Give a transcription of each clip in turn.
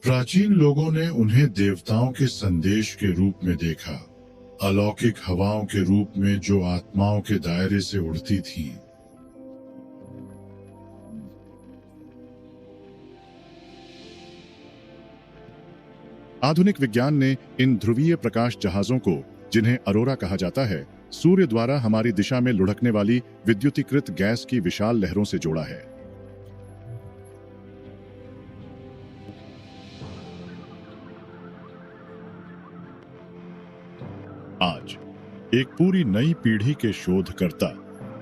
प्राचीन लोगों ने उन्हें देवताओं के संदेश के रूप में देखा, अलौकिक हवाओं के रूप में जो आत्माओं के दायरे से उड़ती थीं। आधुनिक विज्ञान ने इन ध्रुवीय प्रकाश जहाजों को, जिन्हें अरोरा कहा जाता है, सूर्य द्वारा हमारी दिशा में लुढ़कने वाली विद्युतीकृत गैस की विशाल लहरों से जोड़ा है। आज एक पूरी नई पीढ़ी के शोधकर्ता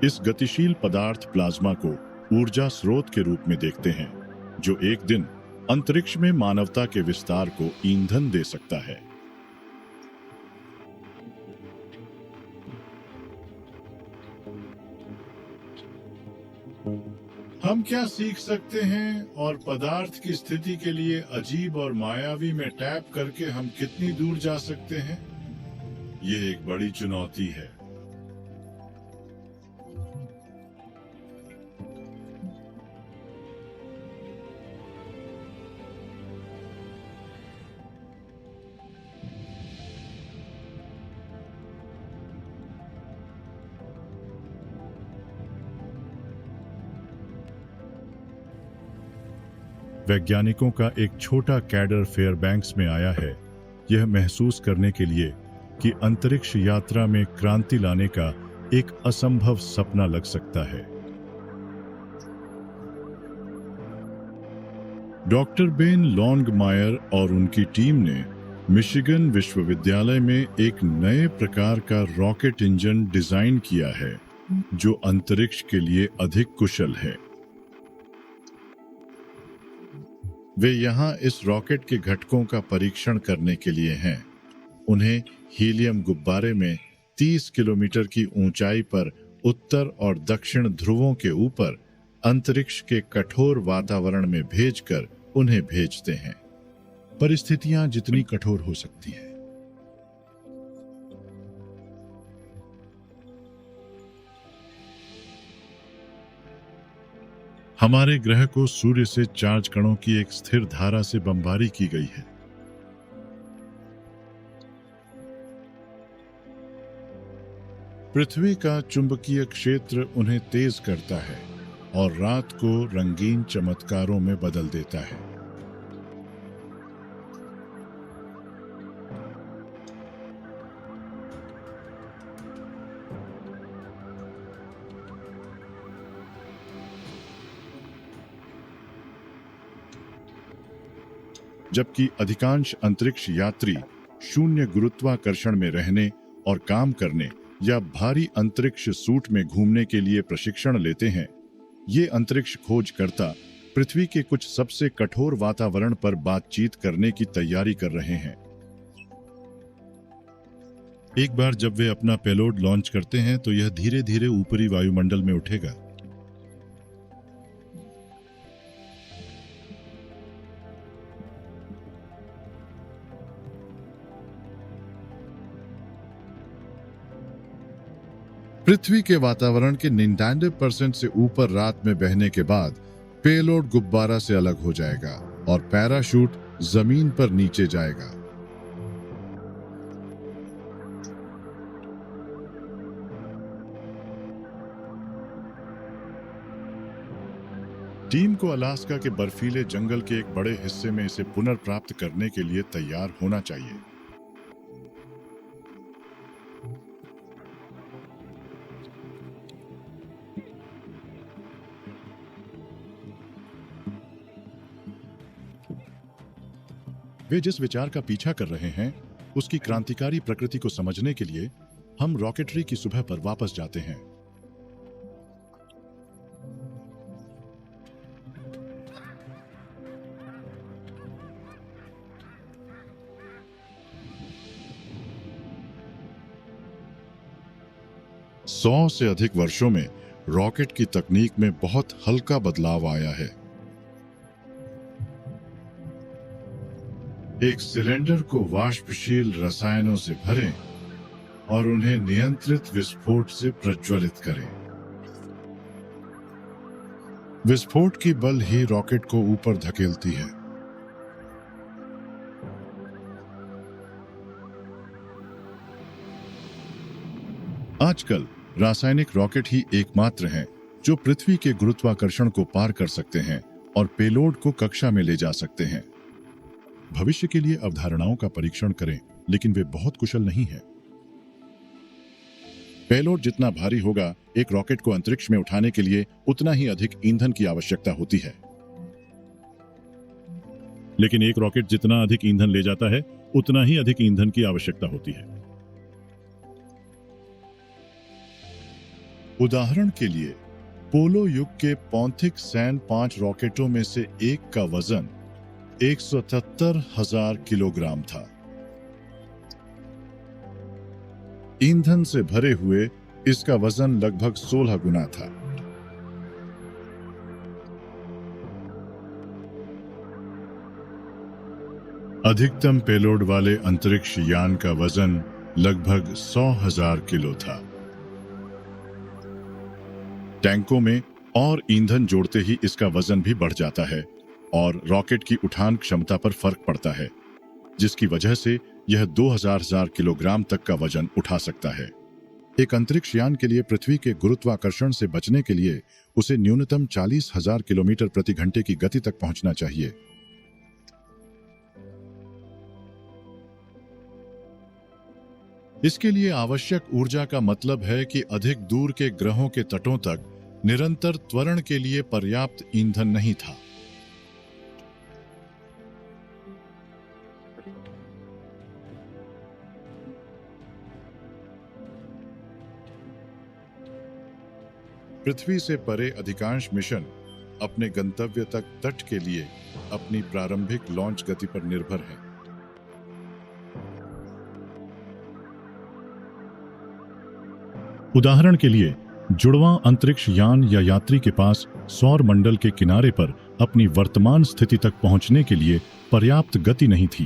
इस गतिशील पदार्थ प्लाज्मा को ऊर्जा स्रोत के रूप में देखते हैं, जो एक दिन अंतरिक्ष में मानवता के विस्तार को ईंधन दे सकता है। हम क्या सीख सकते हैं और पदार्थ की स्थिति के लिए अजीब और मायावी में टैप करके हम कितनी दूर जा सकते हैं? ये एक बड़ी चुनौती है। वैज्ञानिकों का एक छोटा कैडर फेयरबैंक्स में आया है, यह महसूस करने के लिए कि अंतरिक्ष यात्रा में क्रांति लाने का एक असंभव सपना लग सकता है। डॉक्टर बेन लॉन्गमायर और उनकी टीम ने मिशिगन विश्वविद्यालय में एक नए प्रकार का रॉकेट इंजन डिजाइन किया है, जो अंतरिक्ष के लिए अधिक कुशल है। वे यहाँ इस रॉकेट के घटकों का परीक्षण करने के लिए हैं। उन्हें हीलियम गुब्बारे में 30 किलोमीटर की ऊंचाई पर उत्तर और दक्षिण ध्रुवों के ऊपर अंतरिक्ष के कठोर वातावरण में भेजकर उन्हें भेजते हैं। परिस्थितियां जितनी कठोर हो सकती हैं। हमारे ग्रह को सूर्य से चार्ज कणों की एक स्थिर धारा से बमबारी की गई है। पृथ्वी का चुंबकीय क्षेत्र उन्हें तेज करता है और रात को रंगीन चमत्कारों में बदल देता है। जबकि अधिकांश अंतरिक्ष यात्री शून्य गुरुत्वाकर्षण में रहने और काम करने या भारी अंतरिक्ष सूट में घूमने के लिए प्रशिक्षण लेते हैं, ये अंतरिक्ष खोजकर्ता पृथ्वी के कुछ सबसे कठोर वातावरण पर बातचीत करने की तैयारी कर रहे हैं। एक बार जब वे अपना पेलोड लॉन्च करते हैं तो यह धीरे धीरे ऊपरी वायुमंडल में उठेगा। पृथ्वी के वातावरण के 99% से ऊपर रात में बहने के बाद पेलोड गुब्बारा से अलग हो जाएगा और पैराशूट जमीन पर नीचे जाएगा। टीम को अलास्का के बर्फीले जंगल के एक बड़े हिस्से में इसे पुनर्प्राप्त करने के लिए तैयार होना चाहिए। वे जिस विचार का पीछा कर रहे हैं, उसकी क्रांतिकारी प्रकृति को समझने के लिए हम रॉकेटरी की सुबह पर वापस जाते हैं। सौ से अधिक वर्षों में रॉकेट की तकनीक में बहुत हल्का बदलाव आया है। एक सिलेंडर को वाष्पशील रसायनों से भरें और उन्हें नियंत्रित विस्फोट से प्रज्वलित करें। विस्फोट की बल ही रॉकेट को ऊपर धकेलती है। आजकल रासायनिक रॉकेट ही एकमात्र हैं जो पृथ्वी के गुरुत्वाकर्षण को पार कर सकते हैं और पेलोड को कक्षा में ले जा सकते हैं। भविष्य के लिए अवधारणाओं का परीक्षण करें, लेकिन वे बहुत कुशल नहीं हैं। पेलोड जितना भारी होगा, एक रॉकेट को अंतरिक्ष में उठाने के लिए उतना ही अधिक ईंधन की आवश्यकता होती है। लेकिन एक रॉकेट जितना अधिक ईंधन ले जाता है, उतना ही अधिक ईंधन की आवश्यकता होती है। उदाहरण के लिए, पोलो युग के पॉन्थिक सैन 5 रॉकेटों में से एक का वजन 177,000 किलोग्राम था। ईंधन से भरे हुए इसका वजन लगभग 16 गुना था। अधिकतम पेलोड वाले अंतरिक्ष यान का वजन लगभग 100,000 किलो था। टैंकों में और ईंधन जोड़ते ही इसका वजन भी बढ़ जाता है और रॉकेट की उठान क्षमता पर फर्क पड़ता है, जिसकी वजह से यह 2000 किलोग्राम तक का वजन उठा सकता है। एक अंतरिक्ष यान के लिए पृथ्वी के गुरुत्वाकर्षण से बचने के लिए उसे न्यूनतम 40,000 किलोमीटर प्रति घंटे की गति तक पहुंचना चाहिए। इसके लिए आवश्यक ऊर्जा का मतलब है कि अधिक दूर के ग्रहों के तटों तक निरंतर त्वरण के लिए पर्याप्त ईंधन नहीं था। पृथ्वी से परे अधिकांश मिशन अपने गंतव्य तक तट के लिए अपनी प्रारंभिक लॉन्च गति पर निर्भर हैं। उदाहरण के लिए, जुड़वां अंतरिक्ष यान या यात्री के पास सौर मंडल के किनारे पर अपनी वर्तमान स्थिति तक पहुंचने के लिए पर्याप्त गति नहीं थी।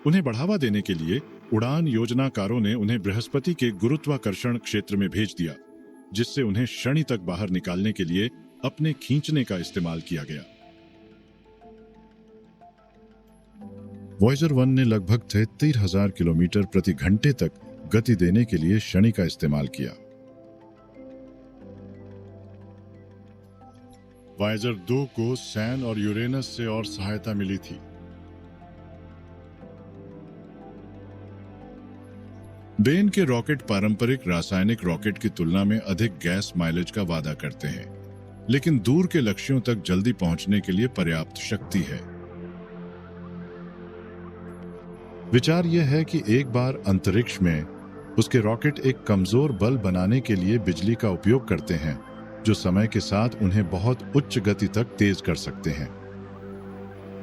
उन्हें बढ़ावा देने के लिए उड़ान योजनाकारों ने उन्हें बृहस्पति के गुरुत्वाकर्षण क्षेत्र में भेज दिया, जिससे उन्हें शनि तक बाहर निकालने के लिए अपने खींचने का इस्तेमाल किया गया। वॉयेजर 1 ने लगभग 73,000 किलोमीटर प्रति घंटे तक गति देने के लिए शनि का इस्तेमाल किया। वॉयेजर 2 को सैन और यूरेनस से और सहायता मिली थी। बेन के रॉकेट पारंपरिक रासायनिक रॉकेट की तुलना में अधिक गैस माइलेज का वादा करते हैं, लेकिन दूर के लक्ष्यों तक जल्दी पहुंचने के लिए पर्याप्त शक्ति है। विचार यह है कि एक बार अंतरिक्ष में उसके रॉकेट एक कमजोर बल बनाने के लिए बिजली का उपयोग करते हैं, जो समय के साथ उन्हें बहुत उच्च गति तक तेज कर सकते हैं।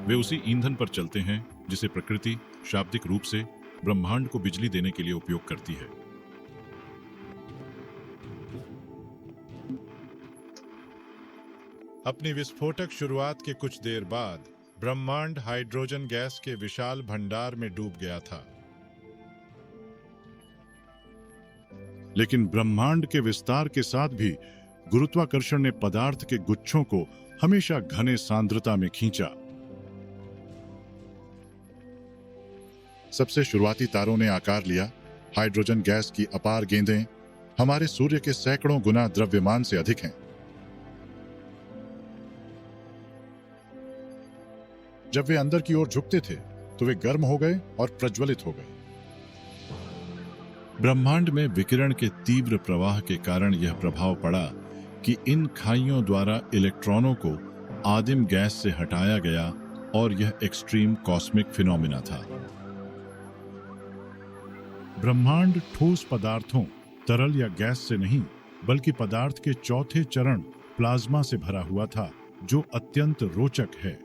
वे उसी ईंधन पर चलते हैं जिसे प्रकृति शाब्दिक रूप से ब्रह्मांड को बिजली देने के लिए उपयोग करती है। अपनी विस्फोटक शुरुआत के कुछ देर बाद ब्रह्मांड हाइड्रोजन गैस के विशाल भंडार में डूब गया था। लेकिन ब्रह्मांड के विस्तार के साथ भी गुरुत्वाकर्षण ने पदार्थ के गुच्छों को हमेशा घने सांद्रता में खींचा। सबसे शुरुआती तारों ने आकार लिया। हाइड्रोजन गैस की अपार गेंदें हमारे सूर्य के सैकड़ों गुना द्रव्यमान से अधिक हैं। जब वे अंदर की ओर झुकते थे तो वे गर्म हो गए और प्रज्वलित हो गए। ब्रह्मांड में विकिरण के तीव्र प्रवाह के कारण यह प्रभाव पड़ा कि इन खाइयों द्वारा इलेक्ट्रॉनों को आदिम गैस से हटाया गया और यह एक्सट्रीम कॉस्मिक फिनोमिना था। ब्रह्मांड ठोस पदार्थों, तरल या गैस से नहीं, बल्कि पदार्थ के चौथे चरण प्लाज्मा से भरा हुआ था, जो अत्यंत रोचक है।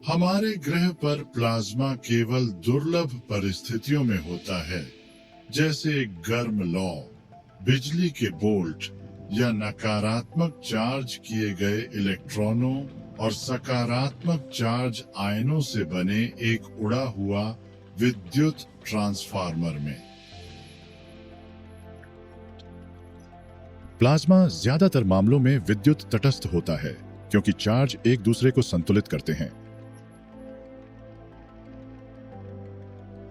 हमारे ग्रह पर प्लाज्मा केवल दुर्लभ परिस्थितियों में होता है, जैसे एक गर्म लौ, बिजली के बोल्ट या नकारात्मक चार्ज किए गए इलेक्ट्रॉनों और सकारात्मक चार्ज आयनों से बने एक उड़ा हुआ विद्युत ट्रांसफार्मर में। प्लाज्मा ज्यादातर मामलों में विद्युत तटस्थ होता है, क्योंकि चार्ज एक दूसरे को संतुलित करते हैं।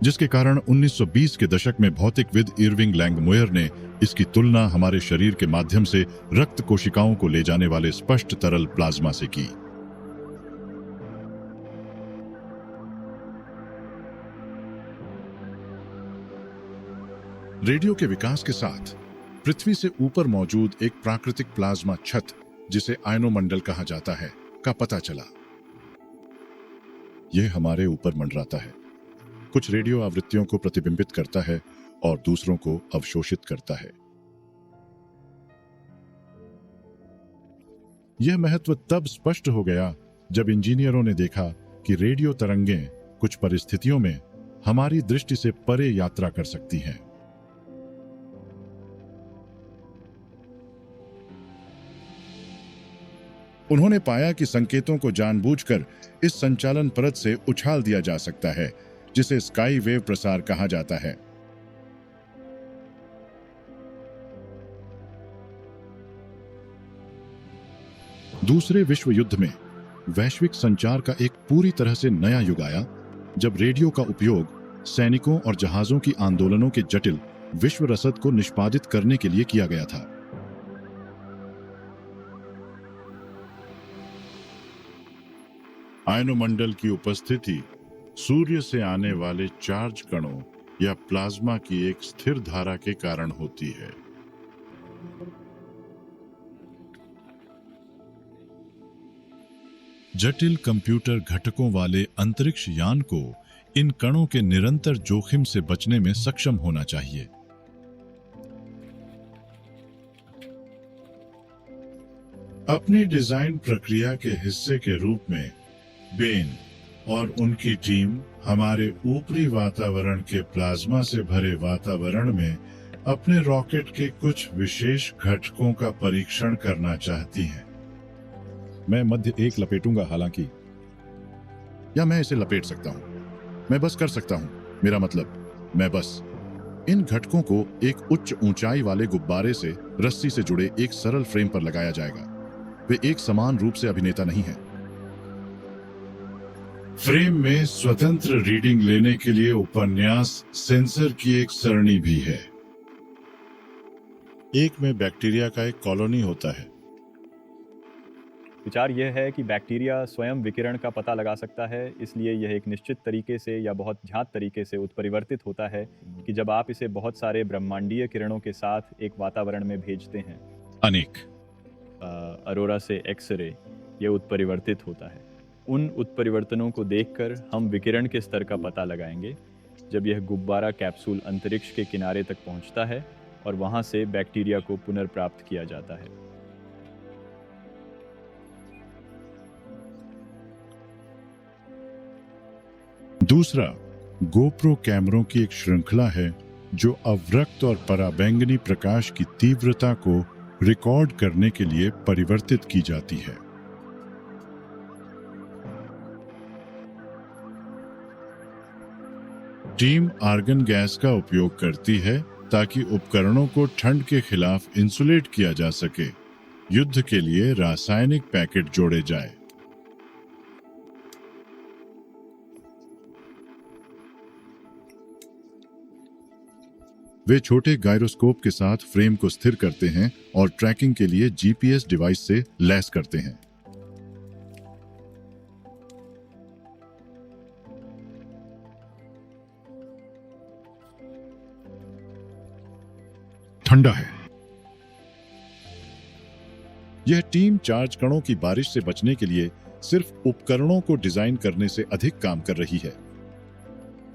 जिसके कारण 1920 के दशक में भौतिकविद इरविंग लैंगमुयर ने इसकी तुलना हमारे शरीर के माध्यम से रक्त कोशिकाओं को ले जाने वाले स्पष्ट तरल प्लाज्मा से की। रेडियो के विकास के साथ पृथ्वी से ऊपर मौजूद एक प्राकृतिक प्लाज्मा छत, जिसे आयनोमंडल कहा जाता है, का पता चला। यह हमारे ऊपर मंडराता है, कुछ रेडियो आवृत्तियों को प्रतिबिंबित करता है और दूसरों को अवशोषित करता है। यह महत्व तब स्पष्ट हो गया जब इंजीनियरों ने देखा कि रेडियो तरंगें कुछ परिस्थितियों में हमारी दृष्टि से परे यात्रा कर सकती हैं। उन्होंने पाया कि संकेतों को जानबूझकर इस संचालन परत से उछाल दिया जा सकता है, जिसे स्काई वेव प्रसार कहा जाता है। दूसरे विश्व युद्ध में वैश्विक संचार का एक पूरी तरह से नया युग आया, जब रेडियो का उपयोग सैनिकों और जहाजों की आंदोलनों के जटिल विश्व रसद को निष्पादित करने के लिए किया गया था। आयनोमंडल की उपस्थिति सूर्य से आने वाले चार्ज कणों या प्लाज्मा की एक स्थिर धारा के कारण होती है। जटिल कंप्यूटर घटकों वाले अंतरिक्ष यान को इन कणों के निरंतर जोखिम से बचने में सक्षम होना चाहिए। अपनी डिजाइन प्रक्रिया के हिस्से के रूप में बेन और उनकी टीम हमारे ऊपरी वातावरण के प्लाज्मा से भरे वातावरण में अपने रॉकेट के कुछ विशेष घटकों का परीक्षण करना चाहती हैं। मैं मध्य एक लपेटूंगा हालांकि, या मैं इसे लपेट सकता हूं, मैं बस कर सकता हूं, मेरा मतलब मैं बस इन घटकों को एक उच्च ऊंचाई वाले गुब्बारे से रस्सी से जुड़े एक सरल फ्रेम पर लगाया जाएगा। वे एक समान रूप से अभिनेता नहीं हैं। फ्रेम में स्वतंत्र रीडिंग लेने के लिए उपन्यास सेंसर की एक सरणी भी है। एक में बैक्टीरिया का एक कॉलोनी होता है। विचार यह है कि बैक्टीरिया स्वयं विकिरण का पता लगा सकता है, इसलिए यह एक निश्चित तरीके से या बहुत ज्ञात तरीके से उत्परिवर्तित होता है कि जब आप इसे बहुत सारे ब्रह्मांडीय किरणों के साथ एक वातावरण में भेजते हैं, अनेक अरोरा से एक्स-रे, यह उत्परिवर्तित होता है। उन उत्परिवर्तनों को देखकर हम विकिरण के स्तर का पता लगाएंगे जब यह गुब्बारा कैप्सूल अंतरिक्ष के किनारे तक पहुंचता है और वहां से बैक्टीरिया को पुनर्प्राप्त किया जाता है। दूसरा, गोप्रो कैमरों की एक श्रृंखला है जो अवरक्त और पराबैंगनी प्रकाश की तीव्रता को रिकॉर्ड करने के लिए परिवर्तित की जाती है। टीम आर्गन गैस का उपयोग करती है ताकि उपकरणों को ठंड के खिलाफ इंसुलेट किया जा सके। युद्ध के लिए रासायनिक पैकेट जोड़े जाए। वे छोटे गायरोस्कोप के साथ फ्रेम को स्थिर करते हैं और ट्रैकिंग के लिए जीपीएस डिवाइस से लैस करते हैं। ठंडा है। यह टीम चार्ज कणों की बारिश से बचने के लिए सिर्फ उपकरणों को डिजाइन करने से अधिक काम कर रही है।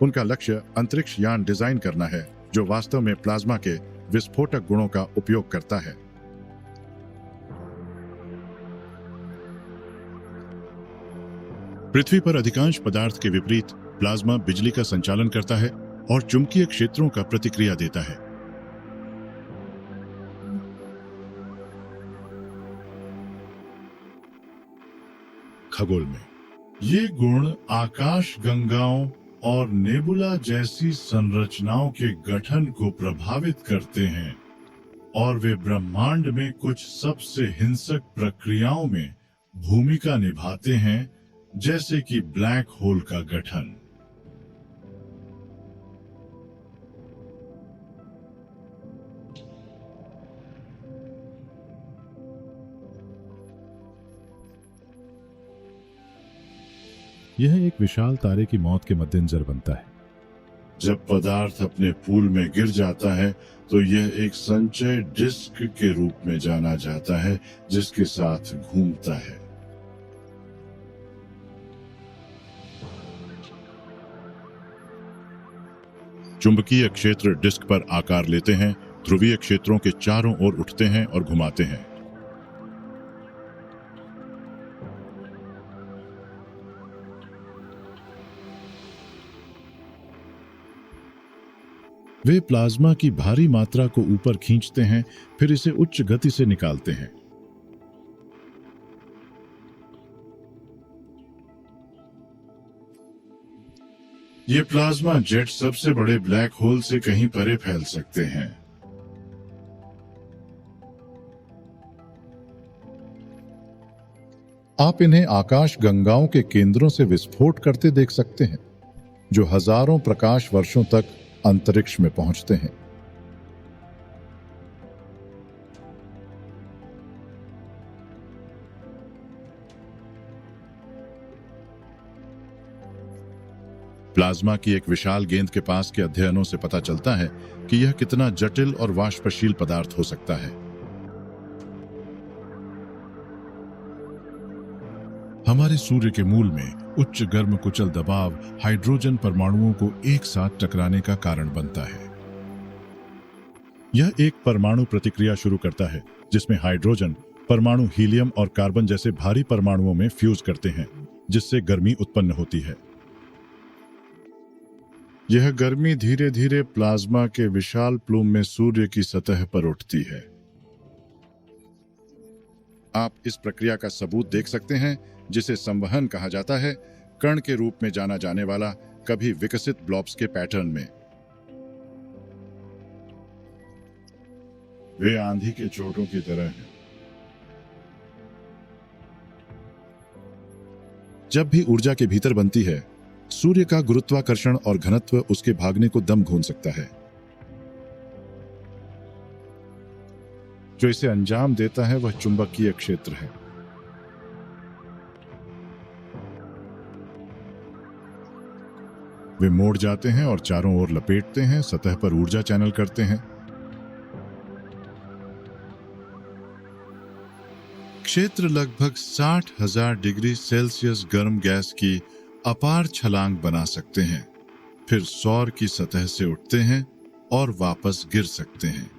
उनका लक्ष्य अंतरिक्ष यान डिजाइन करना है जो वास्तव में प्लाज्मा के विस्फोटक गुणों का उपयोग करता है। पृथ्वी पर अधिकांश पदार्थ के विपरीत प्लाज्मा बिजली का संचालन करता है और चुंबकीय क्षेत्रों का प्रतिक्रिया देता है। खगोल में ये गुण आकाश गंगाओं और नेबुला जैसी संरचनाओं के गठन को प्रभावित करते हैं और वे ब्रह्मांड में कुछ सबसे हिंसक प्रक्रियाओं में भूमिका निभाते हैं, जैसे कि ब्लैक होल का गठन। यह एक विशाल तारे की मौत के मद्देनजर बनता है। जब पदार्थ अपने पूल में गिर जाता है तो यह एक संचय डिस्क के रूप में जाना जाता है जिसके साथ घूमता है। चुंबकीय क्षेत्र डिस्क पर आकार लेते हैं, ध्रुवीय क्षेत्रों के चारों ओर उठते हैं और घुमाते हैं। वे प्लाज्मा की भारी मात्रा को ऊपर खींचते हैं, फिर इसे उच्च गति से निकालते हैं। ये प्लाज्मा जेट सबसे बड़े ब्लैक होल से कहीं परे फैल सकते हैं। आप इन्हें आकाश गंगाओं के केंद्रों से विस्फोट करते देख सकते हैं, जो हजारों प्रकाश वर्षों तक अंतरिक्ष में पहुंचते हैं। प्लाज्मा की एक विशाल गेंद के पास के अध्ययनों से पता चलता है कि यह कितना जटिल और वाष्पशील पदार्थ हो सकता है। हमारे सूर्य के मूल में उच्च गर्म कुचल दबाव हाइड्रोजन परमाणुओं को एक साथ टकराने का कारण बनता है। यह एक परमाणु प्रतिक्रिया शुरू करता है जिसमें हाइड्रोजन परमाणु हीलियम और कार्बन जैसे भारी परमाणुओं में फ्यूज करते हैं, जिससे गर्मी उत्पन्न होती है। यह गर्मी धीरे धीरे प्लाज्मा के विशाल प्लूम में सूर्य की सतह पर उठती है। आप इस प्रक्रिया का सबूत देख सकते हैं, जिसे संवहन कहा जाता है, कण के रूप में जाना जाने वाला कभी विकसित ब्लॉब्स के पैटर्न में। वे आंधी के चोटों की तरह हैं। जब भी ऊर्जा के भीतर बनती है, सूर्य का गुरुत्वाकर्षण और घनत्व उसके भागने को दम घोंट सकता है, जो इसे अंजाम देता है वह चुंबकीय क्षेत्र है। वे मोड़ जाते हैं और चारों ओर लपेटते हैं, सतह पर ऊर्जा चैनल करते हैं। क्षेत्र लगभग 60,000 डिग्री सेल्सियस गर्म गैस की अपार छलांग बना सकते हैं, फिर सौर की सतह से उठते हैं और वापस गिर सकते हैं।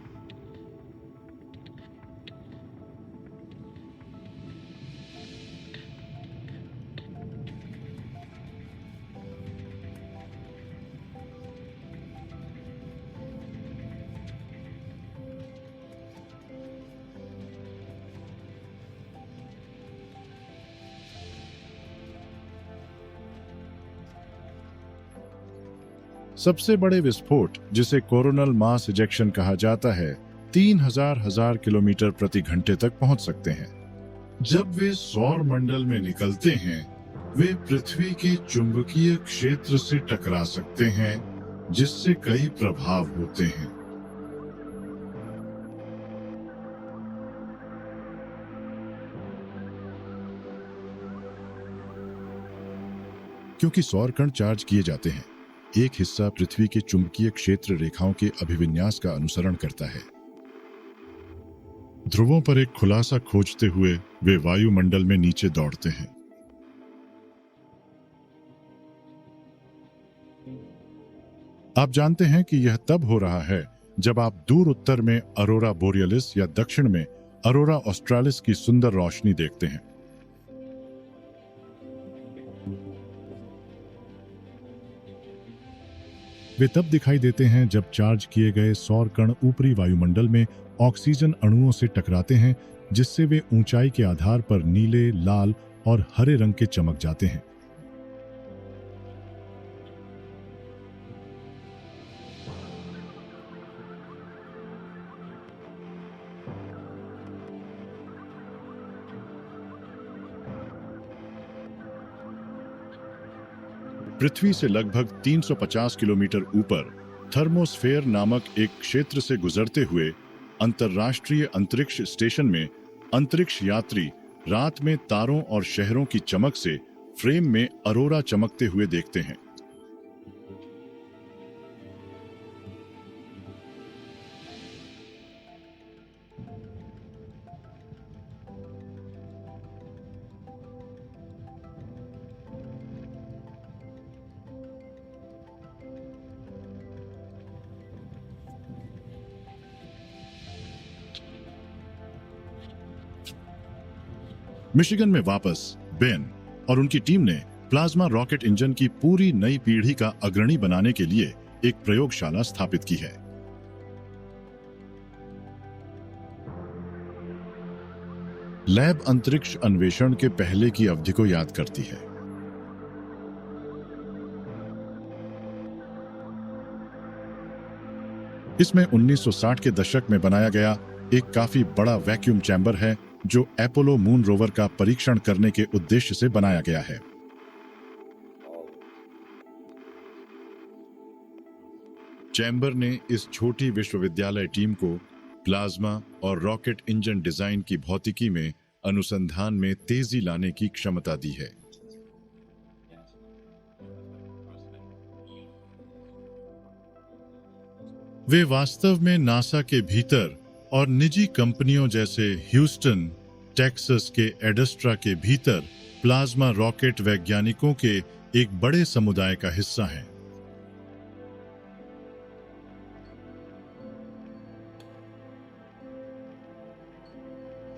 सबसे बड़े विस्फोट, जिसे कोरोनल मास इजेक्शन कहा जाता है, 3000 किलोमीटर प्रति घंटे तक पहुंच सकते हैं। जब वे सौर मंडल में निकलते हैं, वे पृथ्वी के चुंबकीय क्षेत्र से टकरा सकते हैं, जिससे कई प्रभाव होते हैं। क्योंकि सौर कण चार्ज किए जाते हैं, एक हिस्सा पृथ्वी के चुंबकीय क्षेत्र रेखाओं के अभिविन्यास का अनुसरण करता है। ध्रुवों पर एक खुलासा खोजते हुए वे वायुमंडल में नीचे दौड़ते हैं। आप जानते हैं कि यह तब हो रहा है जब आप दूर उत्तर में अरोरा बोरियलिस या दक्षिण में अरोरा ऑस्ट्रालिस की सुंदर रोशनी देखते हैं। वे तब दिखाई देते हैं जब चार्ज किए गए सौर कण ऊपरी वायुमंडल में ऑक्सीजन अणुओं से टकराते हैं, जिससे वे ऊंचाई के आधार पर नीले, लाल और हरे रंग के चमक जाते हैं। पृथ्वी से लगभग 350 किलोमीटर ऊपर थर्मोस्फेयर नामक एक क्षेत्र से गुजरते हुए अंतर्राष्ट्रीय अंतरिक्ष स्टेशन में अंतरिक्ष यात्री रात में तारों और शहरों की चमक से फ्रेम में अरोरा चमकते हुए देखते हैं। मिशिगन में वापस बेन और उनकी टीम ने प्लाज्मा रॉकेट इंजन की पूरी नई पीढ़ी का अग्रणी बनाने के लिए एक प्रयोगशाला स्थापित की है। लैब अंतरिक्ष अन्वेषण के पहले की अवधि को याद करती है। इसमें 1960 के दशक में बनाया गया एक काफी बड़ा वैक्यूम चैम्बर है जो अपोलो मून रोवर का परीक्षण करने के उद्देश्य से बनाया गया है। चैम्बर ने इस छोटी विश्वविद्यालय टीम को प्लाज्मा और रॉकेट इंजन डिजाइन की भौतिकी में अनुसंधान में तेजी लाने की क्षमता दी है। वे वास्तव में नासा के भीतर और निजी कंपनियों जैसे ह्यूस्टन, टेक्सास के एडस्ट्रा के भीतर प्लाज्मा रॉकेट वैज्ञानिकों के एक बड़े समुदाय का हिस्सा हैं।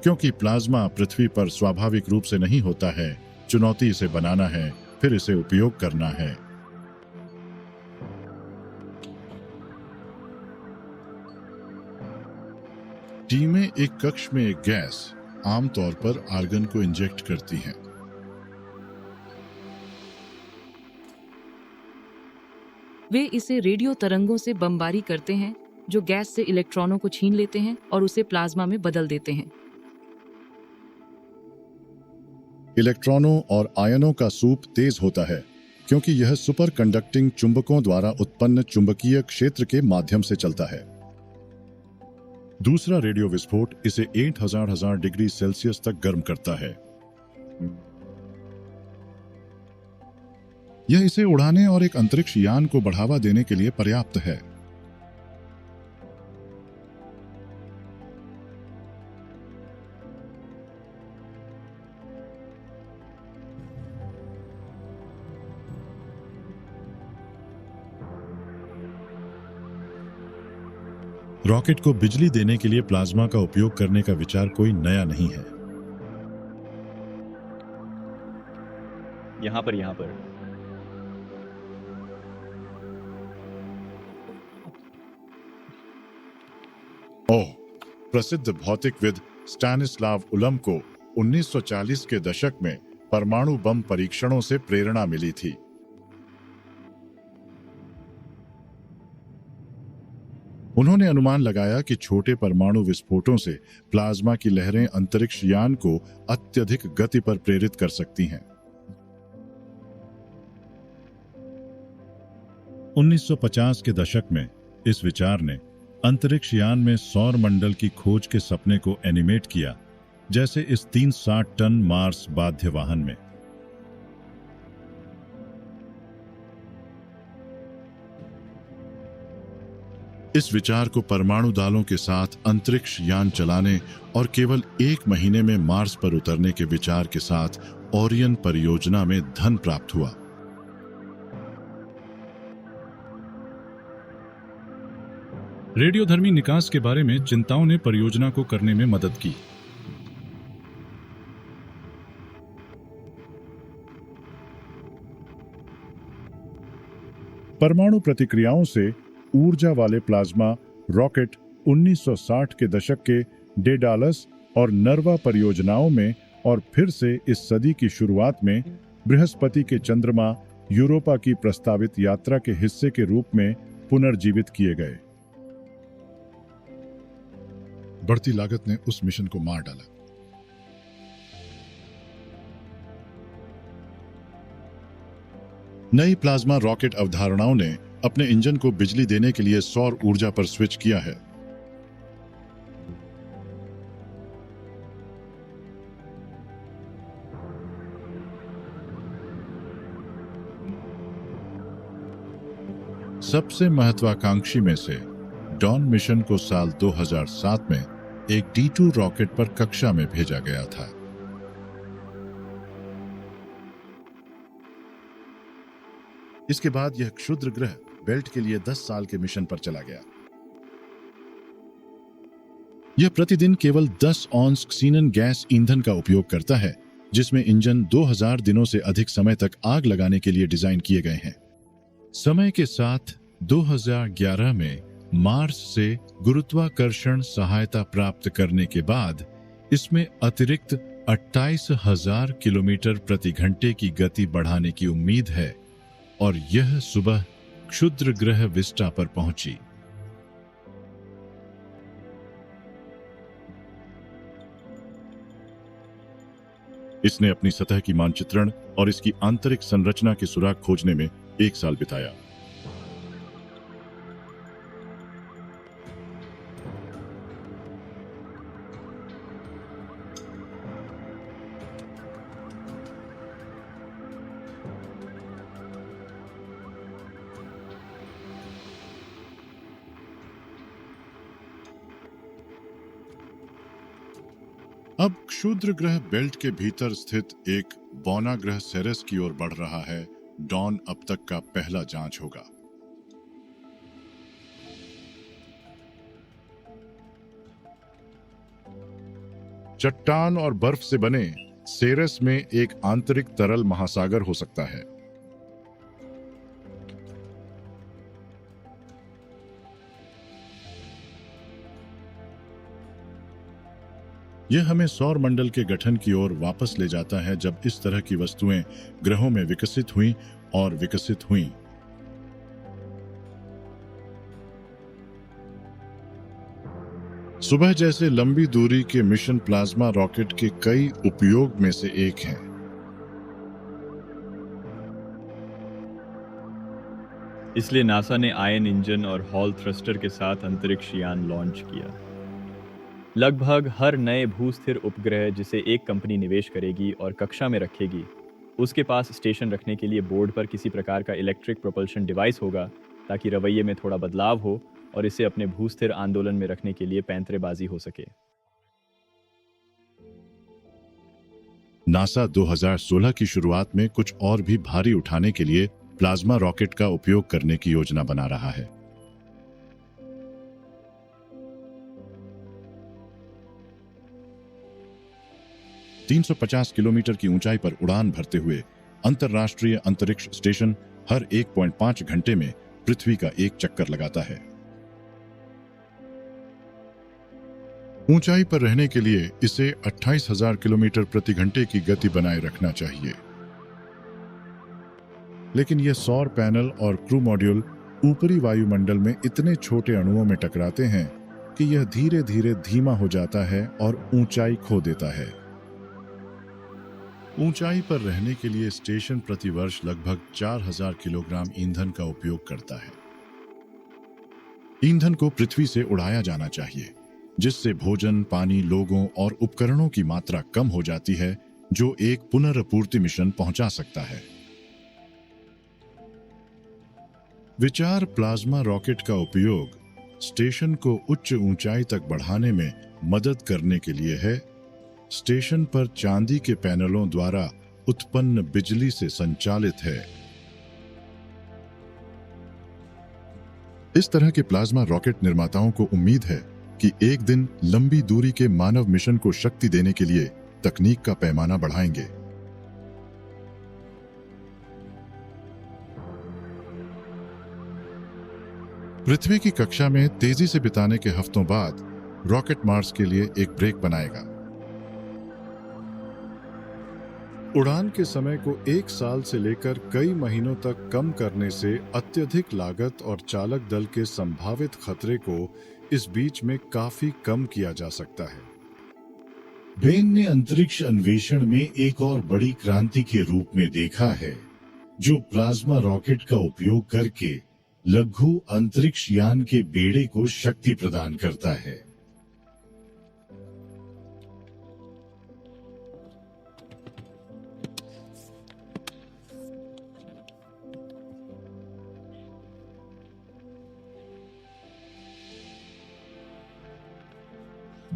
क्योंकि प्लाज्मा पृथ्वी पर स्वाभाविक रूप से नहीं होता है, चुनौती इसे बनाना है, फिर इसे उपयोग करना है। टीमें एक कक्ष में एक गैस, आमतौर पर आर्गन को इंजेक्ट करती हैं। वे इसे रेडियो तरंगों से बमबारी करते हैं जो गैस से इलेक्ट्रॉनों को छीन लेते हैं और उसे प्लाज्मा में बदल देते हैं। इलेक्ट्रॉनों और आयनों का सूप तेज होता है क्योंकि यह सुपर कंडक्टिंग चुंबकों द्वारा उत्पन्न चुंबकीय क्षेत्र के माध्यम से चलता है। दूसरा रेडियो विस्फोट इसे 8000 डिग्री सेल्सियस तक गर्म करता है। यह इसे उड़ाने और एक अंतरिक्ष यान को बढ़ावा देने के लिए पर्याप्त है। रॉकेट को बिजली देने के लिए प्लाज्मा का उपयोग करने का विचार कोई नया नहीं है। यहाँ पर ओह, प्रसिद्ध भौतिकविद स्टैनिस्लाव उलम को 1940 के दशक में परमाणु बम परीक्षणों से प्रेरणा मिली थी। उन्होंने अनुमान लगाया कि छोटे परमाणु विस्फोटों से प्लाज्मा की लहरें अंतरिक्ष यान को अत्यधिक गति पर प्रेरित कर सकती हैं। 1950 के दशक में इस विचार ने अंतरिक्ष यान में सौर मंडल की खोज के सपने को एनिमेट किया, जैसे इस 360 टन मार्स बाध्य वाहन में। इस विचार को परमाणु दालों के साथ अंतरिक्ष यान चलाने और केवल 1 महीने में मार्स पर उतरने के विचार के साथ ओरियन परियोजना में धन प्राप्त हुआ। रेडियोधर्मी निकास के बारे में चिंताओं ने परियोजना को करने में मदद की। परमाणु प्रतिक्रियाओं से ऊर्जा वाले प्लाज्मा रॉकेट 1960 के दशक के डेडालस और नर्वा परियोजनाओं में और फिर से इस सदी की शुरुआत में बृहस्पति के चंद्रमा यूरोपा की प्रस्तावित यात्रा के हिस्से के रूप में पुनर्जीवित किए गए। बढ़ती लागत ने उस मिशन को मार डाला। नई प्लाज्मा रॉकेट अवधारणाओं ने अपने इंजन को बिजली देने के लिए सौर ऊर्जा पर स्विच किया है। सबसे महत्वाकांक्षी में से डॉन मिशन को साल 2007 में एक D2 रॉकेट पर कक्षा में भेजा गया था। इसके बाद यह क्षुद्र ग्रह बेल्ट के लिए 10 साल के मिशन पर चला गया। यह प्रतिदिन केवल 10 ऑन्स क्सीनन गैस ईंधन का उपयोग करता है, जिसमें इंजन 2000 दिनों से अधिक समय तक आग लगाने के लिए डिजाइन किए गए हैं। समय के साथ 2011 में मार्स से गुरुत्वाकर्षण सहायता प्राप्त करने के बाद इसमें अतिरिक्त 28,000 किलोमीटर प्रति घंटे की गति बढ़ाने की उम्मीद है और यह सुबह क्षुद्र ग्रह विस्टा पर पहुंची। इसने अपनी सतह की मानचित्रण और इसकी आंतरिक संरचना के सुराग खोजने में 1 साल बिताया। अब क्षुद्र ग्रह बेल्ट के भीतर स्थित एक बौना ग्रह सेरेस की ओर बढ़ रहा है। डॉन अब तक का पहला जांच होगा। चट्टान और बर्फ से बने सेरेस में एक आंतरिक तरल महासागर हो सकता है। यह हमें सौर मंडल के गठन की ओर वापस ले जाता है, जब इस तरह की वस्तुएं ग्रहों में विकसित हुईं और विकसित हुईं। सुबह जैसे लंबी दूरी के मिशन प्लाज्मा रॉकेट के कई उपयोग में से एक हैं। इसलिए नासा ने आयन इंजन और हॉल थ्रस्टर के साथ अंतरिक्ष यान लॉन्च किया। लगभग हर नए भूस्थिर उपग्रह जिसे एक कंपनी निवेश करेगी और कक्षा में रखेगी, उसके पास स्टेशन रखने के लिए बोर्ड पर किसी प्रकार का इलेक्ट्रिक प्रोपल्शन डिवाइस होगा, ताकि रवैये में थोड़ा बदलाव हो और इसे अपने भूस्थिर आंदोलन में रखने के लिए पैंतरेबाजी हो सके। नासा 2016 की शुरुआत में कुछ और भी भारी उठाने के लिए प्लाज्मा रॉकेट का उपयोग करने की योजना बना रहा है। ,350 किलोमीटर की ऊंचाई पर उड़ान भरते हुए अंतर्राष्ट्रीय अंतरिक्ष स्टेशन हर 1.5 घंटे में पृथ्वी का एक चक्कर लगाता है। ऊंचाई पर रहने के लिए इसे 28,000 किलोमीटर प्रति घंटे की गति बनाए रखना चाहिए। लेकिन यह सौर पैनल और क्रू मॉड्यूल ऊपरी वायुमंडल में इतने छोटे अणुओं में टकराते हैं कि यह धीरे धीरे धीमा हो जाता है और ऊंचाई खो देता है। ऊंचाई पर रहने के लिए स्टेशन प्रतिवर्ष लगभग 4,000 किलोग्राम ईंधन का उपयोग करता है। ईंधन को पृथ्वी से उड़ाया जाना चाहिए, जिससे भोजन, पानी, लोगों और उपकरणों की मात्रा कम हो जाती है, जो एक पुनर्पूर्ति मिशन पहुंचा सकता है। विचार प्लाज्मा रॉकेट का उपयोग स्टेशन को उच्च ऊंचाई तक बढ़ाने में मदद करने के लिए है। स्टेशन पर चांदी के पैनलों द्वारा उत्पन्न बिजली से संचालित है। इस तरह के प्लाज्मा रॉकेट निर्माताओं को उम्मीद है कि एक दिन लंबी दूरी के मानव मिशन को शक्ति देने के लिए तकनीक का पैमाना बढ़ाएंगे। पृथ्वी की कक्षा में तेजी से बिताने के हफ्तों बाद रॉकेट मार्स के लिए एक ब्रेक बनाएगा। उड़ान के समय को 1 साल से लेकर कई महीनों तक कम करने से अत्यधिक लागत और चालक दल के संभावित खतरे को इस बीच में काफी कम किया जा सकता है। बेन ने अंतरिक्ष अन्वेषण में एक और बड़ी क्रांति के रूप में देखा है, जो प्लाज्मा रॉकेट का उपयोग करके लघु अंतरिक्ष यान के बेड़े को शक्ति प्रदान करता है।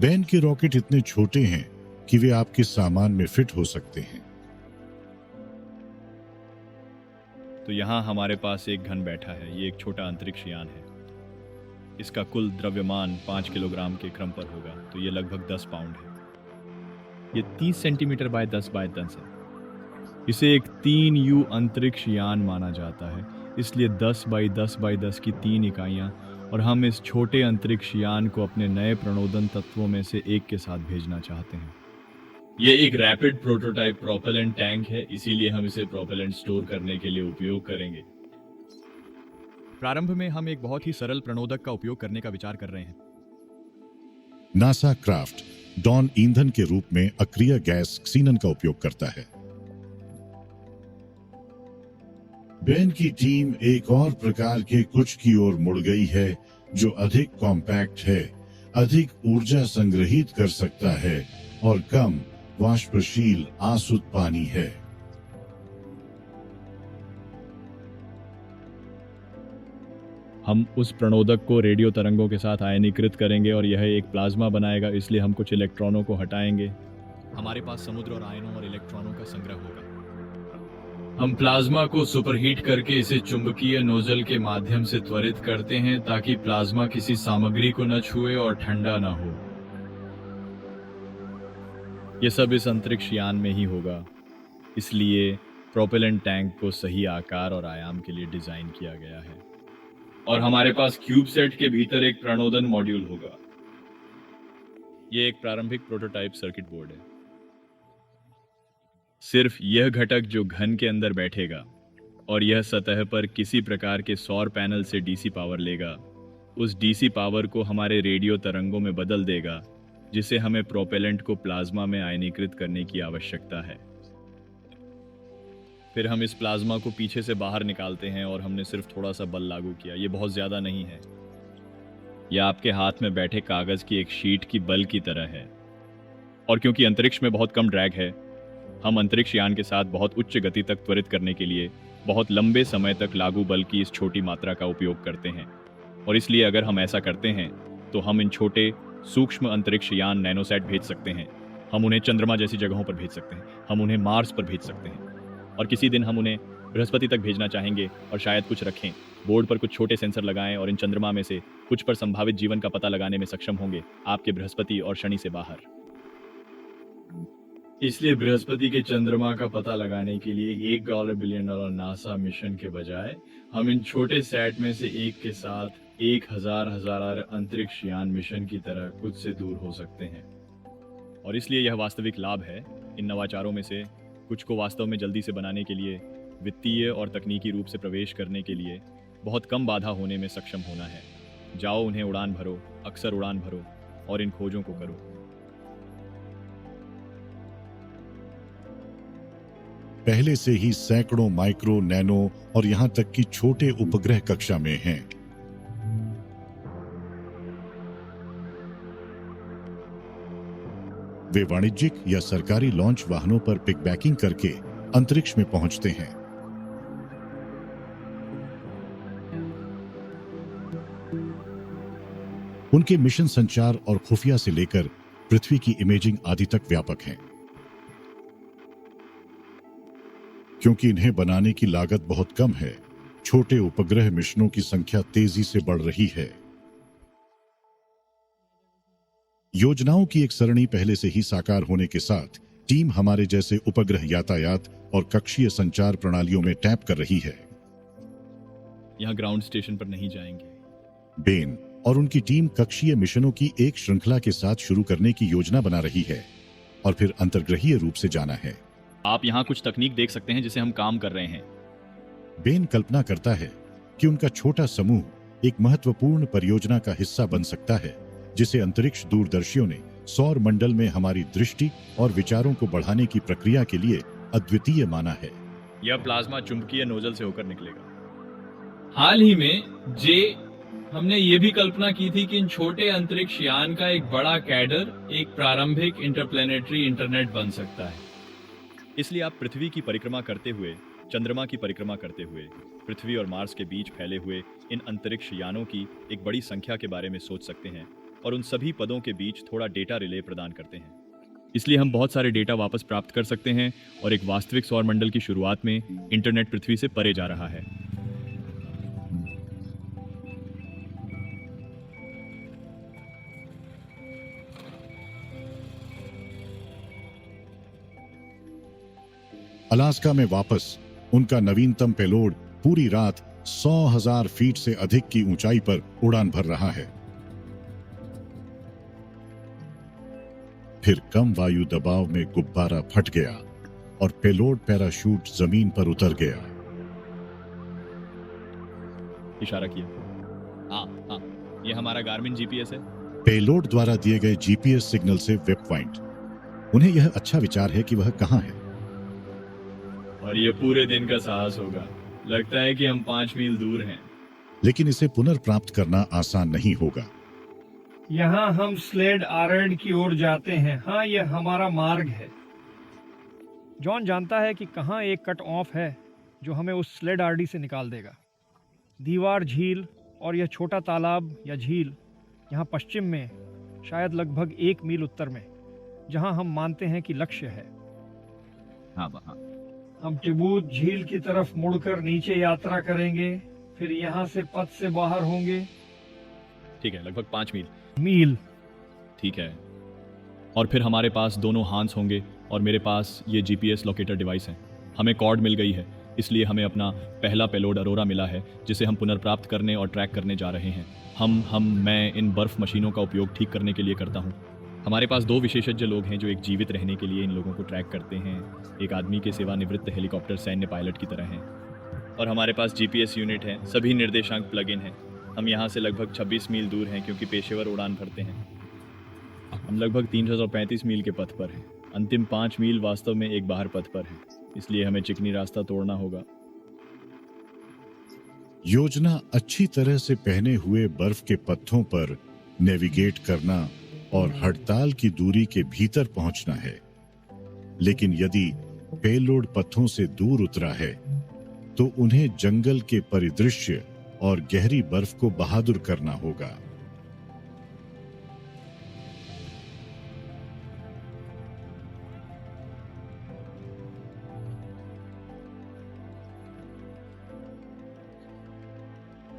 बेन के रॉकेट इतने छोटे हैं कि वे आपके सामान में फिट हो सकते हैं। तो यहाँ हमारे पास एक घन बैठा है। ये एक छोटा अंतरिक्ष यान है। इसका कुल द्रव्यमान 5 किलोग्राम के क्रम पर होगा, तो ये लगभग 10 पाउंड है। ये 30 सेंटीमीटर बाय 10 बाय 10 है। इसे एक 3U अंतरिक्ष यान माना जाता है, इसलिए 10 बाई 10 बाई 10 की 3 इकाइयाँ, और हम इस छोटे अंतरिक्ष यान को अपने नए प्रणोदन तत्वों में से एक के साथ भेजना चाहते हैं। ये एक रैपिड प्रोटोटाइप प्रोपेलेंट टैंक है, इसीलिए हम इसे प्रोपेलेंट स्टोर करने के लिए उपयोग करेंगे। प्रारंभ में हम एक बहुत ही सरल प्रणोदक का उपयोग करने का विचार कर रहे हैं। नासा क्राफ्ट डॉन ईंधन के रूप में अक्रिय गैस क्सीनन का उपयोग करता है। बेन की टीम एक और प्रकार के कुछ की ओर मुड़ गई है जो अधिक कॉम्पैक्ट है, अधिक ऊर्जा संग्रहित कर सकता है और कम वाष्पशील आसुत पानी है। हम उस प्रणोदक को रेडियो तरंगों के साथ आयनीकृत करेंगे और यह एक प्लाज्मा बनाएगा, इसलिए हम कुछ इलेक्ट्रॉनों को हटाएंगे। हमारे पास समुद्र और आयनों और इलेक्ट्रॉनों का संग्रह होगा। हम प्लाज्मा को सुपरहीट करके इसे चुंबकीय नोजल के माध्यम से त्वरित करते हैं ताकि प्लाज्मा किसी सामग्री को न छुए और ठंडा न हो। यह सब इस अंतरिक्ष यान में ही होगा, इसलिए प्रोपेलेंट टैंक को सही आकार और आयाम के लिए डिजाइन किया गया है। और हमारे पास क्यूब सेट के भीतर एक प्रणोदन मॉड्यूल होगा। यह एक प्रारंभिक प्रोटोटाइप सर्किट बोर्ड है। सिर्फ यह घटक जो घन के अंदर बैठेगा और यह सतह पर किसी प्रकार के सौर पैनल से डीसी पावर लेगा, उस डीसी पावर को हमारे रेडियो तरंगों में बदल देगा, जिसे हमें प्रोपेलेंट को प्लाज्मा में आयनीकृत करने की आवश्यकता है। फिर हम इस प्लाज्मा को पीछे से बाहर निकालते हैं और हमने सिर्फ थोड़ा सा बल लागू किया। ये बहुत ज्यादा नहीं है। यह आपके हाथ में बैठे कागज की एक शीट की बल की तरह है। और क्योंकि अंतरिक्ष में बहुत कम ड्रैग है, हम अंतरिक्ष यान के साथ बहुत उच्च गति तक त्वरित करने के लिए बहुत लंबे समय तक लागू बल की इस छोटी मात्रा का उपयोग करते हैं। और इसलिए अगर हम ऐसा करते हैं तो हम इन छोटे सूक्ष्म अंतरिक्ष यान नैनोसैट भेज सकते हैं। हम उन्हें चंद्रमा जैसी जगहों पर भेज सकते हैं, हम उन्हें मार्स पर भेज सकते हैं, और किसी दिन हम उन्हें बृहस्पति तक भेजना चाहेंगे और शायद कुछ रखें, बोर्ड पर कुछ छोटे सेंसर लगाएं और इन चंद्रमा में से कुछ पर संभावित जीवन का पता लगाने में सक्षम होंगे, आपके बृहस्पति और शनि से बाहर। इसलिए बृहस्पति के चंद्रमा का पता लगाने के लिए $1 बिलियन नासा मिशन के बजाय हम इन छोटे सैट में से एक के साथ 1000 अंतरिक्ष यान मिशन की तरह खुद से दूर हो सकते हैं। और इसलिए यह वास्तविक लाभ है। इन नवाचारों में से कुछ को वास्तव में जल्दी से बनाने के लिए वित्तीय और तकनीकी रूप से प्रवेश करने के लिए बहुत कम बाधा होने में सक्षम होना है। जाओ उन्हें उड़ान भरो, अक्सर उड़ान भरो और इन खोजों को करो। पहले से ही सैकड़ों माइक्रो, नैनो और यहां तक कि छोटे उपग्रह कक्षा में हैं। वे वाणिज्यिक या सरकारी लॉन्च वाहनों पर पिकबैकिंग करके अंतरिक्ष में पहुंचते हैं। उनके मिशन संचार और खुफिया से लेकर पृथ्वी की इमेजिंग आदि तक व्यापक हैं। क्योंकि इन्हें बनाने की लागत बहुत कम है, छोटे उपग्रह मिशनों की संख्या तेजी से बढ़ रही है। योजनाओं की एक सरणी पहले से ही साकार होने के साथ टीम हमारे जैसे उपग्रह यातायात और कक्षीय संचार प्रणालियों में टैप कर रही है। यहाँ ग्राउंड स्टेशन पर नहीं जाएंगे। बेन और उनकी टीम कक्षीय मिशनों की एक श्रृंखला के साथ शुरू करने की योजना बना रही है और फिर अंतर्ग्रहीय रूप से जाना है। आप यहाँ कुछ तकनीक देख सकते हैं जिसे हम काम कर रहे हैं। बेन कल्पना करता है कि उनका छोटा समूह एक महत्वपूर्ण परियोजना का हिस्सा बन सकता है, जिसे अंतरिक्ष दूरदर्शियों ने सौर मंडल में हमारी दृष्टि और विचारों को बढ़ाने की प्रक्रिया के लिए अद्वितीय माना है। यह प्लाज्मा चुंबकीय नोजल से होकर निकलेगा। हाल ही में हमने ये भी कल्पना की थी कि इन छोटे अंतरिक्ष यान का एक बड़ा कैडर एक प्रारंभिक इंटरप्लेनेटरी इंटरनेट बन सकता है। इसलिए आप पृथ्वी की परिक्रमा करते हुए, चंद्रमा की परिक्रमा करते हुए, पृथ्वी और मार्स के बीच फैले हुए इन अंतरिक्ष यानों की एक बड़ी संख्या के बारे में सोच सकते हैं और उन सभी पदों के बीच थोड़ा डेटा रिले प्रदान करते हैं। इसलिए हम बहुत सारे डेटा वापस प्राप्त कर सकते हैं और एक वास्तविक सौर मंडल की शुरुआत में इंटरनेट पृथ्वी से परे जा रहा है। अलास्का में वापस उनका नवीनतम पेलोड पूरी रात 100,000 फीट से अधिक की ऊंचाई पर उड़ान भर रहा है। फिर कम वायु दबाव में गुब्बारा फट गया और पेलोड पैराशूट जमीन पर उतर गया। इशारा किया। हाँ हाँ, ये हमारा गार्मिन जीपीएस है। पेलोड द्वारा दिए गए जीपीएस सिग्नल से वेब पॉइंट। उन्हें यह अच्छा विचार है कि वह कहां है। और ये पूरे दिन का साहस होगा। लगता है कि हम 5 मील दूर हैं। लेकिन इसे पुनर्प्राप्त करना आसान नहीं होगा। यहाँ हम स्लेड आर्ड की ओर जाते हैं। हाँ, यह हमारा मार्ग है। जॉन जानता है कि कहाँ एक कट ऑफ है जो हमें उस स्लेड आरडी से निकाल देगा। दीवार झील और यह छोटा तालाब या झील यहाँ पश्चिम में, शायद लगभग 1 मील उत्तर में, जहाँ हम मानते हैं कि लक्ष्य है। हाँ वहाँ। हम टिबूत झील की तरफ मुड़कर नीचे यात्रा करेंगे, फिर यहाँ से पथ से बाहर होंगे। ठीक है, लगभग 5 मील। ठीक है। और फिर हमारे पास दोनों हांस होंगे और मेरे पास ये जीपीएस लोकेटर डिवाइस है। हमें कॉर्ड मिल गई है, इसलिए हमें अपना पहला पेलोड अरोरा मिला है जिसे हम पुनर्प्राप्त करने और ट्रैक करने जा रहे हैं। मैं इन बर्फ मशीनों का उपयोग ठीक करने के लिए करता हूँ। हमारे पास 2 विशेषज्ञ लोग हैं जो एक जीवित रहने के लिए इन लोगों को ट्रैक करते हैं। एक आदमी के सेवानिवृत्त हेलीकॉप्टर सैन्य पायलट की तरह हैं। और हमारे पास जीपीएस यूनिट है, सभी निर्देशांक प्लग इन हैं। हम यहाँ से लगभग 26 मील दूर हैं क्योंकि पेशेवर उड़ान भरते हैं। हम लगभग 335 मील के पथ पर हैं। अंतिम 5 मील वास्तव में एक बाहर पथ पर है, इसलिए हमें चिकनी रास्ता तोड़ना होगा। योजना अच्छी तरह से पहने हुए बर्फ के पत्थों पर नेविगेट करना और हड़ताल की दूरी के भीतर पहुंचना है। लेकिन यदि पेलोड पत्थों से दूर उतरा है तो उन्हें जंगल के परिदृश्य और गहरी बर्फ को बहादुर करना होगा।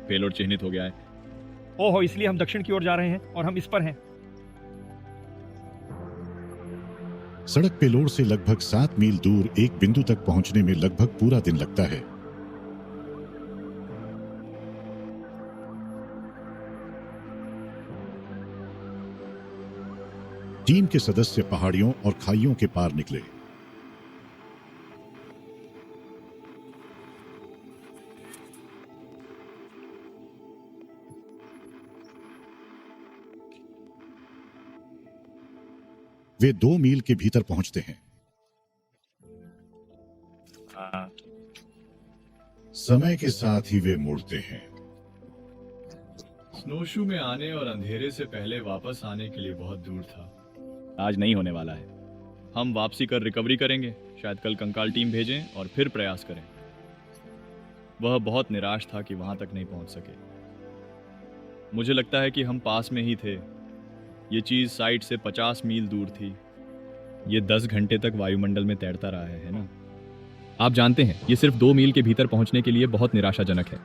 पेलोड चिन्हित हो गया है। ओहो, इसलिए हम दक्षिण की ओर जा रहे हैं और हम इस पर हैं। सड़क पेलोड से लगभग 7 मील दूर एक बिंदु तक पहुंचने में लगभग पूरा दिन लगता है। टीम के सदस्य पहाड़ियों और खाइयों के पार निकले। वे 2 मील के भीतर पहुंचते हैं। समय के साथ ही वे मुड़ते हैं। स्नोशू में आने और अंधेरे से पहले वापस आने के लिए बहुत दूर था। आज नहीं होने वाला है। हम वापसी कर रिकवरी करेंगे, शायद कल कंकाल टीम भेजें और फिर प्रयास करें। वह बहुत निराश था कि वहां तक नहीं पहुंच सके। मुझे लगता है कि हम पास में ही थे। ये चीज साइट से 50 मील दूर थी। ये 10 घंटे तक वायुमंडल में तैरता रहा है ना? आप जानते हैं, ये सिर्फ 2 मील के भीतर पहुंचने के लिए बहुत निराशाजनक है।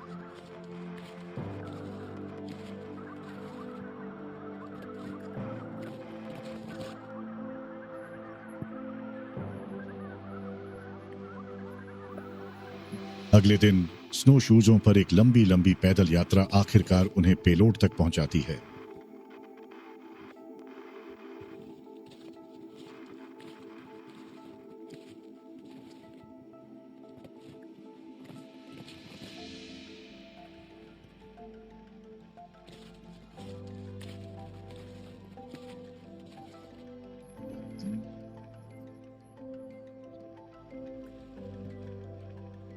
अगले दिन स्नो शूजों पर एक लंबी लंबी पैदल यात्रा आखिरकार उन्हें पेलोड तक पहुंचाती है।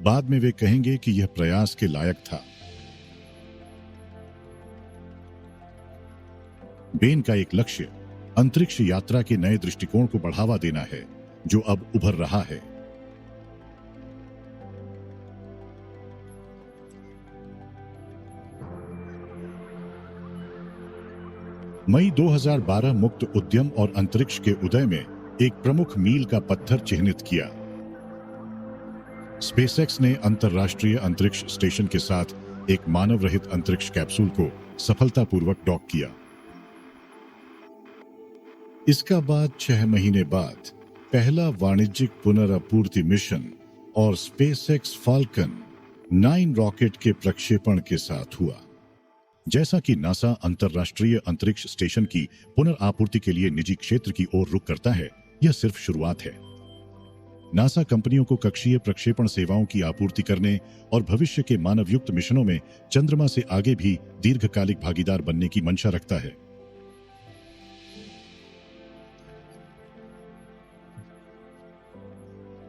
बाद में वे कहेंगे कि यह प्रयास के लायक था। बेन का एक लक्ष्य अंतरिक्ष यात्रा के नए दृष्टिकोण को बढ़ावा देना है, जो अब उभर रहा है। मई 2012 मुक्त उद्यम और अंतरिक्ष के उदय में एक प्रमुख मील का पत्थर चिह्नित किया। स्पेसएक्स ने अंतरराष्ट्रीय अंतरिक्ष स्टेशन के साथ एक मानव रहित अंतरिक्ष कैप्सूल को सफलतापूर्वक डॉक किया। इसका बाद 6 महीने बाद पहला वाणिज्यिक पुनरापूर्ति मिशन और स्पेसएक्स फाल्कन 9 रॉकेट के प्रक्षेपण के साथ हुआ। जैसा कि नासा अंतरराष्ट्रीय अंतरिक्ष स्टेशन की पुनर्आपूर्ति के लिए निजी क्षेत्र की ओर रुख करता है, यह सिर्फ शुरुआत है। नासा कंपनियों को कक्षीय प्रक्षेपण सेवाओं की आपूर्ति करने और भविष्य के मानवयुक्त मिशनों में चंद्रमा से आगे भी दीर्घकालिक भागीदार बनने की मंशा रखता है।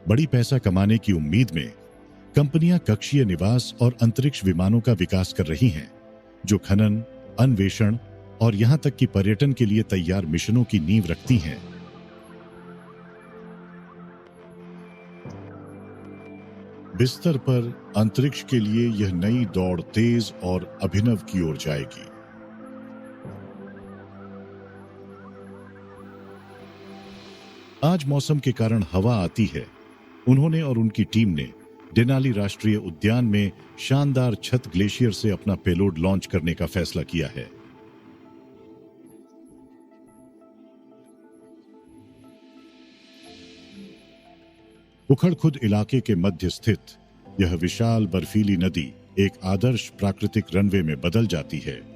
बड़ी पैसा कमाने की उम्मीद में कंपनियां कक्षीय निवास और अंतरिक्ष विमानों का विकास कर रही हैं, जो खनन, अन्वेषण और यहां तक कि पर्यटन के लिए तैयार मिशनों की नींव रखती हैं। बिस्तर पर अंतरिक्ष के लिए यह नई दौड़ तेज और अभिनव की ओर जाएगी। आज मौसम के कारण हवा आती है। उन्होंने और उनकी टीम ने डेनाली राष्ट्रीय उद्यान में शानदार छत ग्लेशियर से अपना पेलोड लॉन्च करने का फैसला किया है। उखड़-खुद इलाके के मध्य स्थित यह विशाल बर्फीली नदी एक आदर्श प्राकृतिक रनवे में बदल जाती है।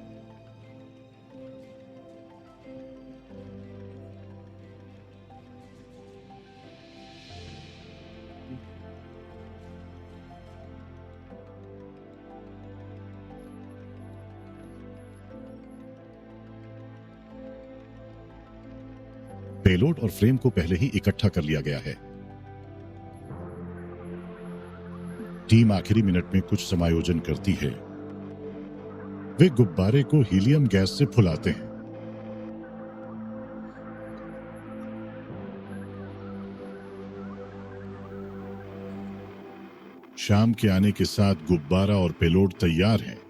पेलोड और फ्रेम को पहले ही इकट्ठा कर लिया गया है। टीम आखिरी मिनट में कुछ समायोजन करती है। वे गुब्बारे को हीलियम गैस से फुलाते हैं। शाम के आने के साथ गुब्बारा और पेलोड तैयार हैं।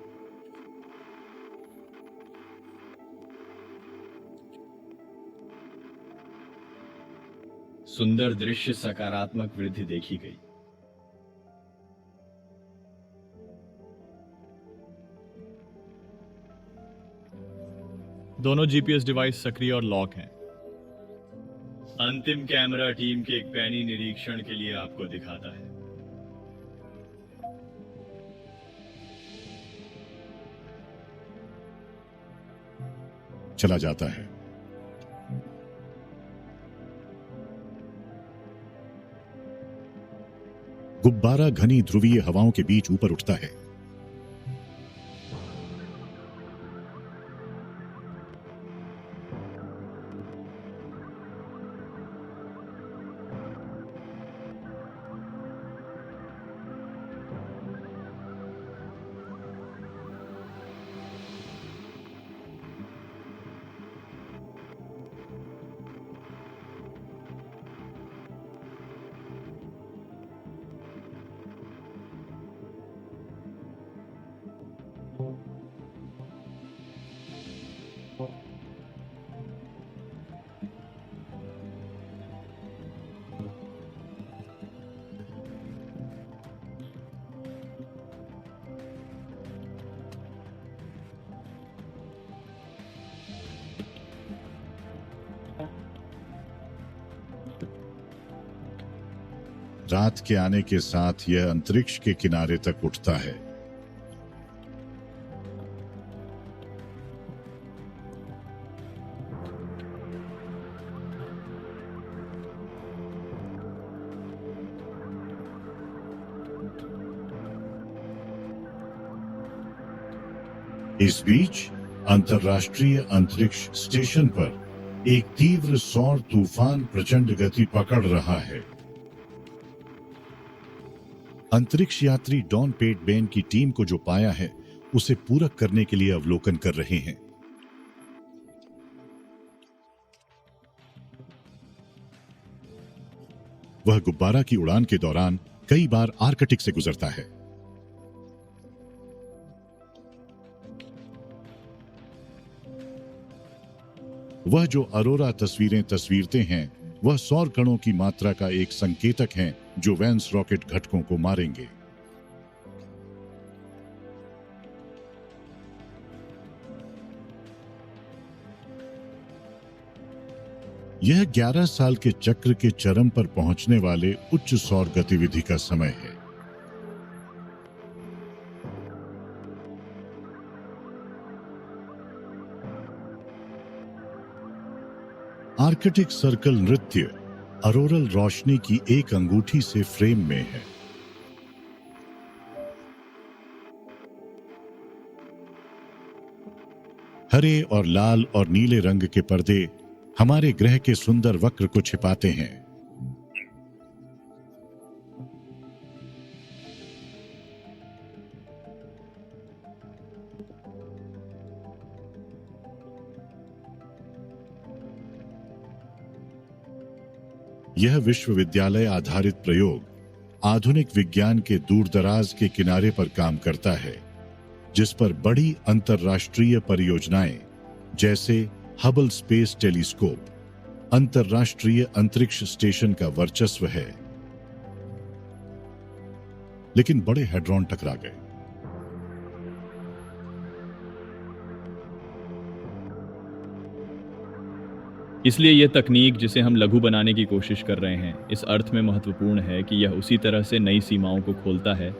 सुंदर दृश्य, सकारात्मक वृद्धि देखी गई। दोनों जीपीएस डिवाइस सक्रिय और लॉक हैं। अंतिम कैमरा टीम के एक पैनी निरीक्षण के लिए आपको दिखाता है। चला जाता है। गुब्बारा घनी ध्रुवीय हवाओं के बीच ऊपर उठता है। रात के आने के साथ यह अंतरिक्ष के किनारे तक उठता है। इस बीच अंतरराष्ट्रीय अंतरिक्ष स्टेशन पर एक तीव्र सौर तूफान प्रचंड गति पकड़ रहा है। अंतरिक्ष यात्री डॉन पेटबेन की टीम को जो पाया है उसे पूरक करने के लिए अवलोकन कर रहे हैं। वह गुब्बारा की उड़ान के दौरान कई बार आर्कटिक से गुजरता है। वह जो अरोरा तस्वीरें तस्वीरते हैं वह सौर कणों की मात्रा का एक संकेतक हैं जो वेन्स रॉकेट घटकों को मारेंगे। यह 11 साल के चक्र के चरम पर पहुंचने वाले उच्च सौर गतिविधि का समय है। आर्कटिक सर्कल नृत्य अरोरल रोशनी की एक अंगूठी से फ्रेम में है। हरे और लाल और नीले रंग के पर्दे हमारे ग्रह के सुंदर वक्र को छिपाते हैं। यह विश्वविद्यालय आधारित प्रयोग आधुनिक विज्ञान के दूरदराज के किनारे पर काम करता है, जिस पर बड़ी अंतर्राष्ट्रीय परियोजनाएं जैसे हबल स्पेस टेलीस्कोप, अंतर्राष्ट्रीय अंतरिक्ष स्टेशन का वर्चस्व है। लेकिन बड़े हेड्रॉन टकरा गए। इसलिए यह तकनीक जिसे हम लघु बनाने की कोशिश कर रहे हैं इस अर्थ में महत्वपूर्ण है कि यह उसी तरह से नई सीमाओं को खोलता है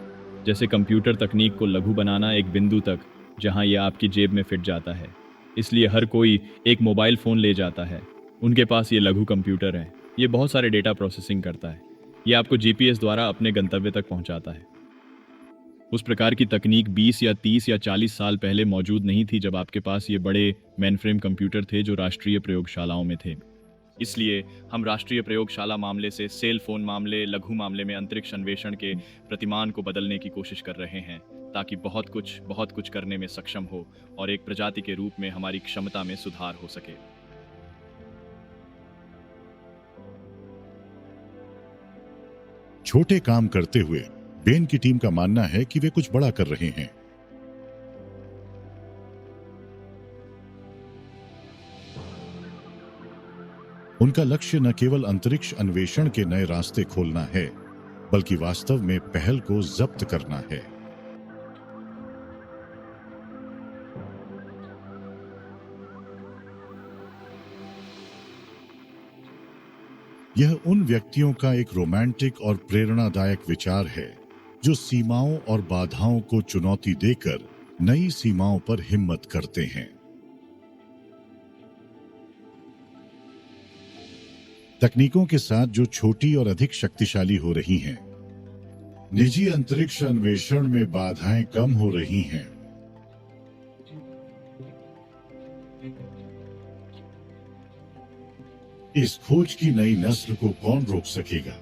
जैसे कंप्यूटर तकनीक को लघु बनाना एक बिंदु तक जहां यह आपकी जेब में फिट जाता है। इसलिए हर कोई एक मोबाइल फ़ोन ले जाता है, उनके पास ये लघु कंप्यूटर है। ये बहुत सारे डेटा प्रोसेसिंग करता है, ये आपको जीपीएस द्वारा अपने गंतव्य तक पहुंचाता है। उस प्रकार की तकनीक 20 या 30 या 40 साल पहले मौजूद नहीं थी जब आपके पास ये बड़े मेनफ्रेम कंप्यूटर थे जो राष्ट्रीय प्रयोगशालाओं में थे। इसलिए हम राष्ट्रीय प्रयोगशाला मामले से सेल फोन मामले, लघु मामले में अंतरिक्ष अन्वेषण के प्रतिमान को बदलने की कोशिश कर रहे हैं ताकि बहुत कुछ करने में सक्षम हो और एक प्रजाति के रूप में हमारी क्षमता में सुधार हो सके। छोटे काम करते हुए बेन की टीम का मानना है कि वे कुछ बड़ा कर रहे हैं। उनका लक्ष्य न केवल अंतरिक्ष अन्वेषण के नए रास्ते खोलना है, बल्कि वास्तव में पहल को जब्त करना है। यह उन व्यक्तियों का एक रोमांटिक और प्रेरणादायक विचार है जो सीमाओं और बाधाओं को चुनौती देकर नई सीमाओं पर हिम्मत करते हैं। तकनीकों के साथ जो छोटी और अधिक शक्तिशाली हो रही हैं, निजी अंतरिक्ष अन्वेषण में बाधाएं कम हो रही हैं। इस खोज की नई नस्ल को कौन रोक सकेगा?